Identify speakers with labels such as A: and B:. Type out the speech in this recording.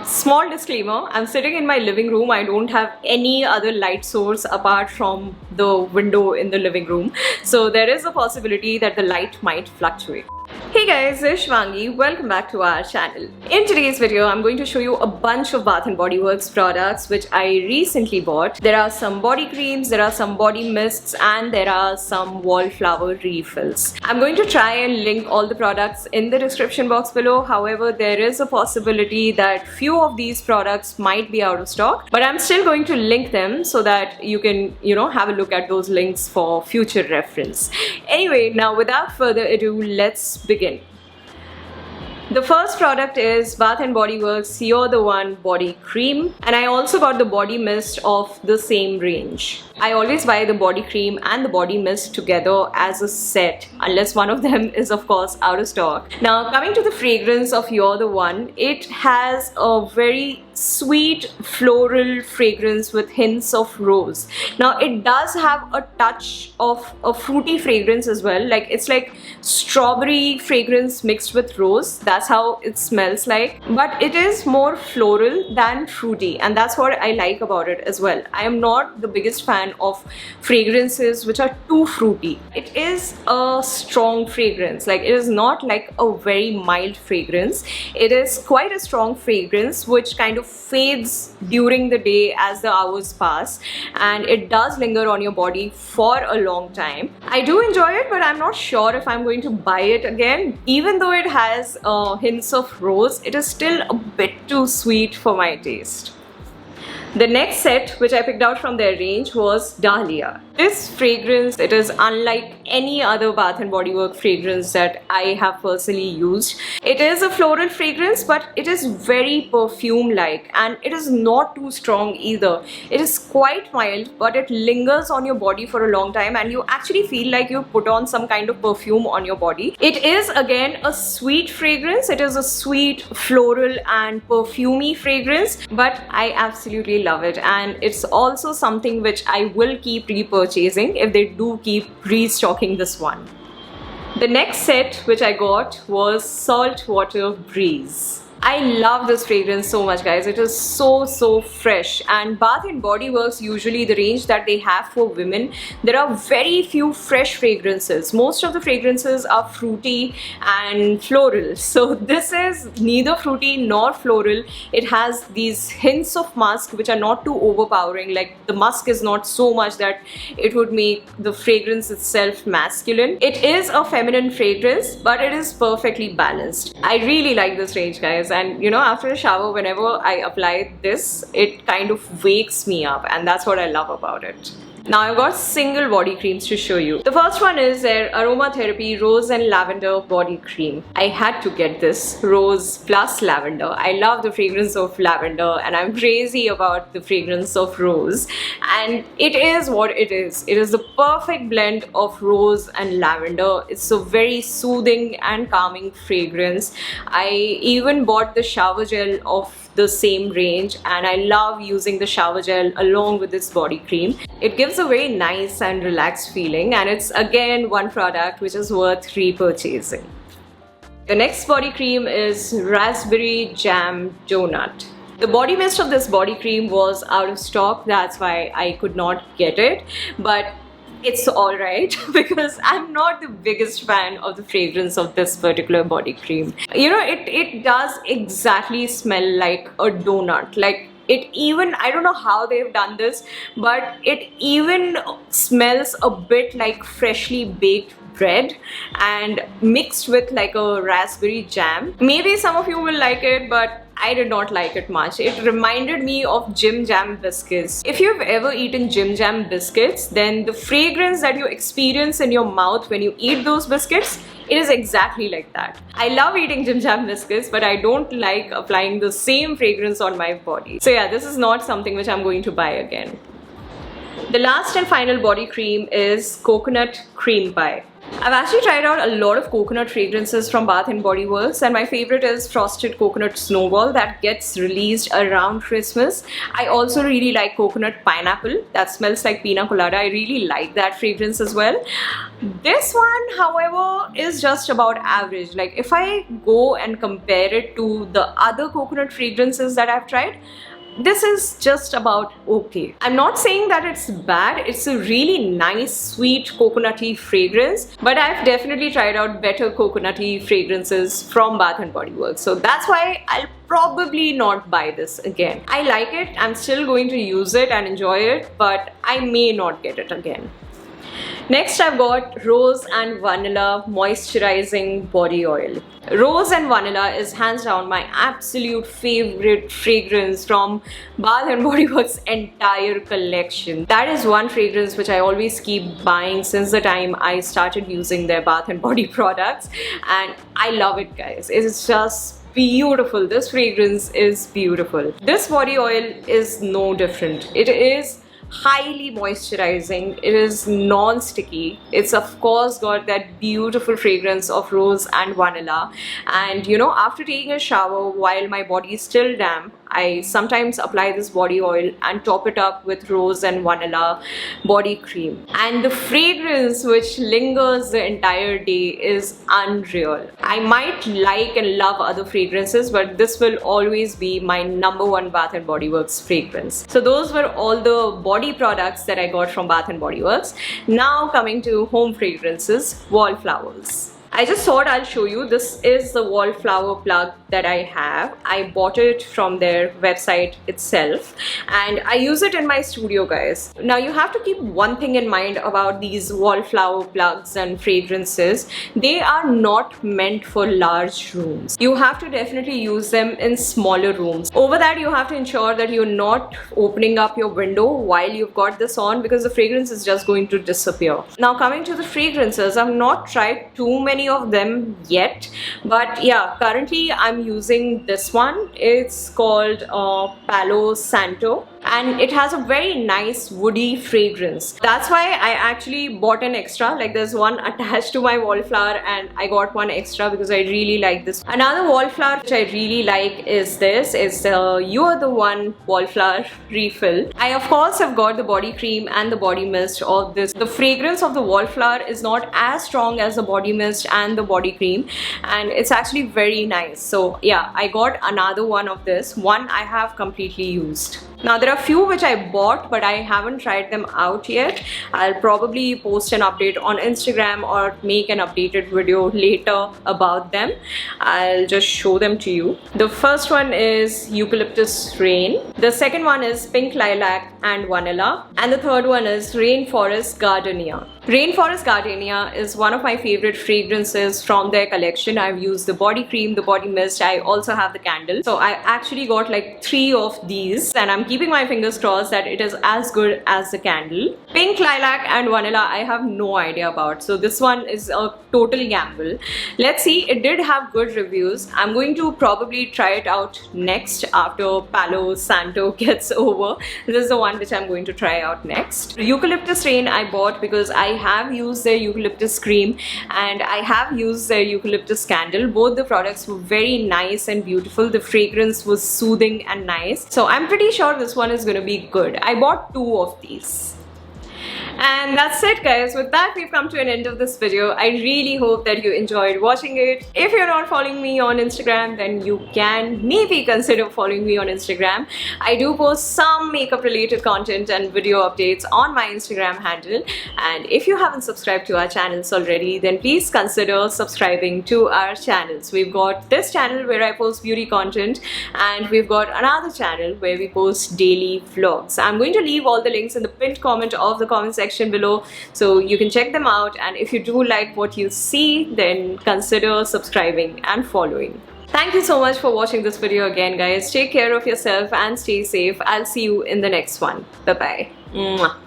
A: Small disclaimer, I'm sitting in my living room. I don't have any other light source apart from the window in the living room. So there is a possibility that the light might fluctuate. Hey guys, it's Shvangi. Welcome back to our channel. In today's video, I'm going to show you a bunch of Bath & Body Works products which I recently bought. There are some body creams, there are some body mists, and there are some wallflower refills. I'm going to try and link all the products in the description box below. However, there is a possibility that few of these products might be out of stock, but I'm still going to link them so that you can, have a look at those links for future reference. Anyway, now without further ado, let's begin. The first product is Bath & Body Works You're the One Body Cream, and I also got the body mist of the same range. I always buy the body cream and the body mist together as a set, unless one of them is of course out of stock. Now coming to the fragrance of You're the One, it has a very sweet floral fragrance with hints of rose. Now it does have a touch of a fruity fragrance as well, like it's like strawberry fragrance mixed with rose. That's how it smells like, but it is more floral than fruity, and that's what I like about it as well. I am not the biggest fan of fragrances which are too fruity. It is a strong fragrance, like it is not like a very mild fragrance. It is quite a strong fragrance which kind of fades during the day as the hours pass, and it does linger on your body for a long time. I do enjoy it, but I'm not sure if I'm going to buy it again. Even though it has hints of rose, it is still a bit too sweet for my taste. The next set which I picked out from their range was Dahlia. This fragrance, it is unlike any other Bath & Body Works fragrance that I have personally used. It is a floral fragrance, but it is very perfume-like, and it is not too strong either. It is quite mild, but it lingers on your body for a long time, and you actually feel like you put on some kind of perfume on your body. It is again a sweet fragrance. It is a sweet floral and perfumey fragrance, but I absolutely love it, and it's also something which I will keep repurchasing if they do keep restocking this one. The next set which I got was Saltwater Breeze. I love this fragrance so much, guys. It is so fresh, and Bath & Body Works, usually the range that they have for women, there are very few fresh fragrances. Most of the fragrances are fruity and floral. So this is neither fruity nor floral. It has these hints of musk which are not too overpowering. Like the musk is not so much that it would make the fragrance itself masculine. It is a feminine fragrance, but it is perfectly balanced. I really like this range, guys. And after a shower, whenever I apply this, it kind of wakes me up, and that's what I love about it. Now I've got single body creams to show you. The first one is their Aromatherapy Rose and Lavender Body Cream. I had to get this, rose plus lavender. I love the fragrance of lavender, and I'm crazy about the fragrance of rose. And it is what it is. It is the perfect blend of rose and lavender. It's a very soothing and calming fragrance. I even bought the shower gel of the same range, and I love using the shower gel along with this body cream. It gives a very nice and relaxed feeling, and it's again one product which is worth repurchasing. The next body cream is Raspberry Jam Donut. The body mist of this body cream was out of stock, that's why I could not get it, but it's alright because I'm not the biggest fan of the fragrance of this particular body cream. It does exactly smell like a donut. Like it even, I don't know how they've done this, but it even smells a bit like freshly baked bread and mixed with like a raspberry jam. Maybe some of you will like it, but I did not like it much. It reminded me of Jim Jam biscuits. If you've ever eaten Jim Jam biscuits, then the fragrance that you experience in your mouth when you eat those biscuits, it is exactly like that. I love eating Jim Jam biscuits, but I don't like applying the same fragrance on my body. So yeah, this is not something which I'm going to buy again. The last and final body cream is Coconut Cream Pie. I've actually tried out a lot of coconut fragrances from Bath & Body Works, and my favorite is Frosted Coconut Snowball that gets released around Christmas. I also really like Coconut Pineapple that smells like pina colada. I really like that fragrance as well. This one, however, is just about average. Like if I go and compare it to the other coconut fragrances that I've tried, this is just about okay. I'm not saying that it's bad. It's a really nice, sweet, coconutty fragrance, but I've definitely tried out better coconutty fragrances from Bath & Body Works. So that's why I'll probably not buy this again. I like it. I'm still going to use it and enjoy it, but I may not get it again. Next, I've got Rose and Vanilla Moisturizing Body Oil. Rose and Vanilla is hands down my absolute favorite fragrance from Bath & Body Works' entire collection. That is one fragrance which I always keep buying since the time I started using their Bath & Body products, and I love it, guys. It's just beautiful. This fragrance is beautiful. This body oil is no different. It is highly moisturizing. It is non-sticky. It's of course got that beautiful fragrance of rose and vanilla, and you know, after taking a shower while my body is still damp, I sometimes apply this body oil and top it up with rose and vanilla body cream, and the fragrance which lingers the entire day is unreal. I might like and love other fragrances, but this will always be my #1 Bath & Body Works fragrance. So those were all the body products that I got from Bath & Body Works. Now coming to home fragrances, Wallflowers. I just thought I'll show you. This is the Wallflower plug that I have. I bought it from their website itself, and I use it in my studio, guys. Now you have to keep one thing in mind about these Wallflower plugs and fragrances. They are not meant for large rooms. You have to definitely use them in smaller rooms. Over that, you have to ensure that you're not opening up your window while you've got this on, because the fragrance is just going to disappear. Now coming to the fragrances, I've not tried too many of them yet, but yeah, currently I'm using this one. It's called Palo Santo, and it has a very nice woody fragrance. That's why I actually bought an extra. Like there's one attached to my wallflower, and I got one extra because I really like this. Another wallflower which I really like is this. It's the You Are the One wallflower refill. I of course have got the body cream and the body mist of this. The fragrance of the wallflower is not as strong as the body mist and the body cream, and it's actually very nice. So yeah, I got another one of this. One I have completely used. Now there are few which I bought, but I haven't tried them out yet. I'll probably post an update on Instagram or make an updated video later about them. I'll just show them to you. The first one is Eucalyptus Rain. The second one is Pink Lilac and Vanilla. And the third one is Rainforest Gardenia. Rainforest Gardenia is one of my favorite fragrances from their collection. I've used the body cream, the body mist. I also have the candle. So I actually got like 3 of these, and I'm keeping my fingers crossed that it is as good as the candle. Pink Lilac and Vanilla I have no idea about, so this one is a total gamble. Let's see. It did have good reviews. I'm going to probably try it out next after Palo Santo gets over. This is the one which I'm going to try out next. Eucalyptus Rain I bought because I have used their eucalyptus cream and I have used their eucalyptus candle. Both the products were very nice and beautiful. The fragrance was soothing and nice. So I'm pretty sure this one is going to be good. I bought 2 of these. And that's it, guys. With that, we've come to an end of this video. I really hope that you enjoyed watching it. If you're not following me on Instagram, then you can maybe consider following me on Instagram. I do post some makeup related content and video updates on my Instagram handle. And if you haven't subscribed to our channels already, then please consider subscribing to our channels. We've got this channel where I post beauty content, and we've got another channel where we post daily vlogs. I'm going to leave all the links in the pinned comment of the comment section below, so you can check them out, and if you do like what you see, then consider subscribing and following. Thank you so much for watching this video again, guys. Take care of yourself and stay safe. I'll see you in the next one. Bye bye. Mwah.